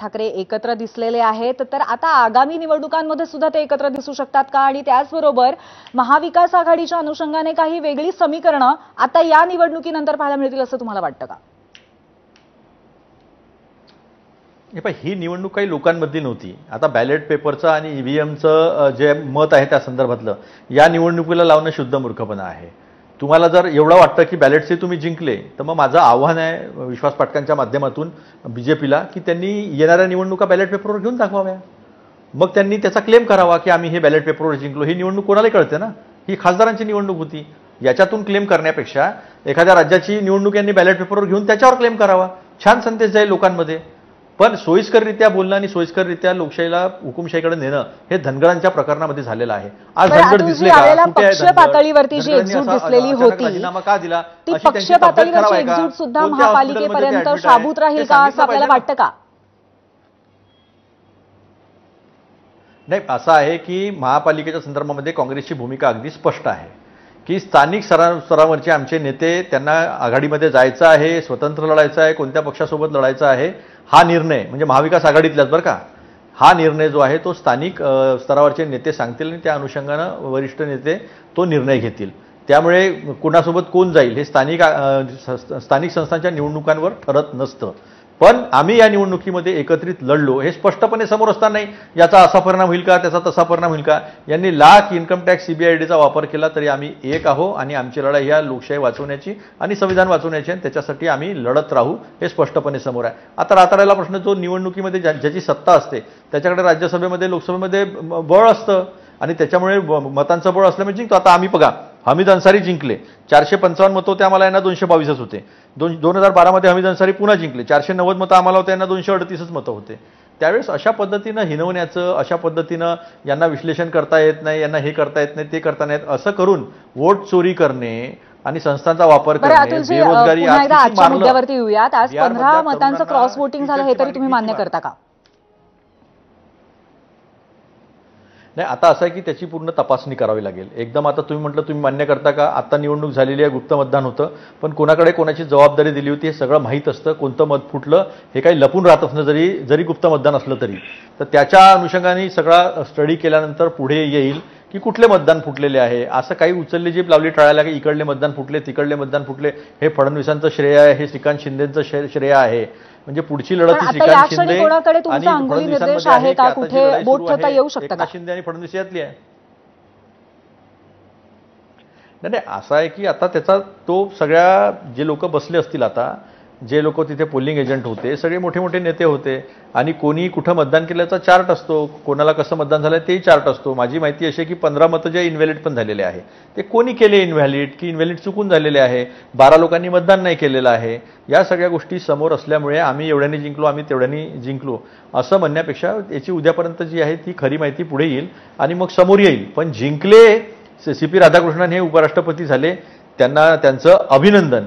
ठाकरे एकत्र दिसलेले आहेत, तर आता आगामी निवडणुकांमध्ये सुद्धा ते एकत्र दिसू शकतात का? आणि त्याचबरोबर महाविकास आघाडीच्या अनुषंगाने काही वेगळी समीकरणं आता या निवडणुकीनंतर पाहायला मिळतील असं तुम्हाला वाटतं का? ही निवडणूक काही लोकांमधली नव्हती. आता बॅलेट पेपरचं आणि ईव्हीएमचं जे मत आहे त्या संदर्भातलं या निवडणुकीला लावणं शुद्ध मूर्खपणा आहे. तुम्हाला जर एवढं वाटतं की बॅलेटचे तुम्ही जिंकले, तर मग माझं आव्हान आहे विश्वास पाटकांच्या माध्यमातून बीजेपीला की त्यांनी येणाऱ्या निवडणुका बॅलेट पेपरवर घेऊन दाखवाव्या. मग त्यांनी त्याचा क्लेम करावा की आम्ही हे बॅलेट पेपरवर जिंकलो. ही निवडणूक कोणालाही कळते ना, ही खासदारांची निवडणूक होती. याच्यातून क्लेम करण्यापेक्षा एखाद्या राज्याची निवडणूक यांनी बॅलेट पेपरवर घेऊन त्याच्यावर क्लेम करावा. छान संदेश जाईल लोकांमध्ये. पण सोयीस्कररित्या बोलणं आणि सोयीस्कररित्या लोकशाहीला हुकुमशाहीकडे नेणं हे धनगरांच्या प्रकरणामध्ये झालेलं आहे. आज धनगर दिसले का? पक्ष पातळीवरती जी एकजूट दिसलेली होती राजीनामा का दिला? ती पक्ष पातळीवरची एकजूट सुद्धा महापालिकेपर्यंत शाबूत राहील का असं आपल्याला वाटतं का? नाही, असं आहे की महापालिकेच्या संदर्भामध्ये काँग्रेसची भूमिका अगदी स्पष्ट आहे की स्थानिक स्तरावरचे आमचे नेते त्यांना आघाडीमध्ये जायचं आहे, स्वतंत्र लढायचं आहे, कोणत्या पक्षासोबत लढायचं आहे हा निर्णय म्हणजे महाविकास आघाडीतल्याच बरं का, हा निर्णय जो आहे तो स्थानिक स्तरावरचे नेते सांगतील आणि त्या अनुषंगानं वरिष्ठ नेते तो निर्णय घेतील. त्यामुळे कुणासोबत कोण जाईल हे स्थानिक संस्थांच्या निवडणुकांवर ठरत नसतं. पण आम्ही या निवडणुकीमध्ये एकत्रित लढलो हे स्पष्टपणे समोर असताना नाही याचा असा परिणाम होईल का, त्याचा तसा परिणाम होईल का. यांनी लाख इन्कम टॅक्स सीबीआयडीचा वापर केला तरी आम्ही एक आहो आणि आमची लढाई ह्या लोकशाही वाचवण्याची आणि संविधान वाचवण्याची आणि त्याच्यासाठी आम्ही लढत राहू हे स्पष्टपणे समोर आहे. आता राहता प्रश्न जो निवडणुकीमध्ये ज्याची सत्ता असते त्याच्याकडे राज्यसभेमध्ये लोकसभेमध्ये बळ असतं आणि त्याच्यामुळे मतांचं बळ असल्यामुळे जिंकतो. आता आम्ही बघा हमीद अन्सारी जिंकले, 455 मतं होते आम्हाला, यांना 222च होते. 2012 मध्ये हमीद अन्सारी पुन्हा जिंकले, 490 मतं आम्हाला होते, यांना 238च मतं होते. त्यावेळेस अशा पद्धतीनं हिनवण्याचं, अशा पद्धतीनं यांना विश्लेषण करता येत नाही, यांना हे करता येत नाही, ते करता नाहीत असं करून वोट चोरी करणे आणि संस्थांचा वापर करणे, बेरोजगारी आजच्या मुद्द्यावरती येऊयात. आज 15 मतांचं क्रॉस वोटिंग झालं हे तरी तुम्ही मान्य करता का? नाही, आता असं आहे की त्याची पूर्ण तपासणी करावी लागेल. एकदम आता तुम्ही म्हटलं तुम्ही मान्य करता का, आता निवडणूक झालेली आहे, गुप्त मतदान होतं, पण कोणाकडे कोणाची जबाबदारी दिली होती हे सगळं माहीत असतं. कोणतं मत फुटलं हे काही लपून राहत असणं जरी गुप्त मतदान असलं तरी, तर त्याच्या अनुषंगाने सगळा स्टडी केल्यानंतर पुढे येईल की कुठले मतदान फुटलेले आहे. असं काही उचलली जी लावली टाळायला की इकडले मतदान फुटले, तिकडले मतदान फुटले, हे फडणवीसांचं श्रेय आहे, हे श्रीकांत शिंदेचं श्रेय आहे. म्हणजे पुढची लढत श्रीकांत शिंदे आणि फडणवीसांमध्ये आहे का, कुठे बोट ठेवता येऊ शकतं का? शिंदे आणि फडणवीस यातली आहे. नाही, असं आहे की आता त्याचा तो सगळ्या जे लोक बसले असतील, आता जे लोक तिथे पोलिंग एजंट होते सगळे मोठे मोठे नेते होते आणि कोणी कुठं मतदान केल्याचा चार्ट असतो, कोणाला कसं मतदान झालं तेही चार्ट असतो. माझी माहिती अशी आहे की 15 मतं जे इनव्हॅलिड पण झालेले आहे ते कोणी केले इनव्हॅलिड की इनव्हॅलिड चुकून झालेले आहे, 12 लोकांनी मतदान नाही केलेलं आहे. या सगळ्या गोष्टी समोर असल्यामुळे आम्ही एवढ्यानी जिंकलो, आम्ही तेवढ्यानी जिंकलो असं म्हणण्यापेक्षा याची उद्यापर्यंत जी आहे ती खरी माहिती पुढे येईल आणि मग समोर येईल. पण जिंकले, CP राधाकृष्णन हे उपराष्ट्रपती झाले, त्यांना त्यांचं अभिनंदन.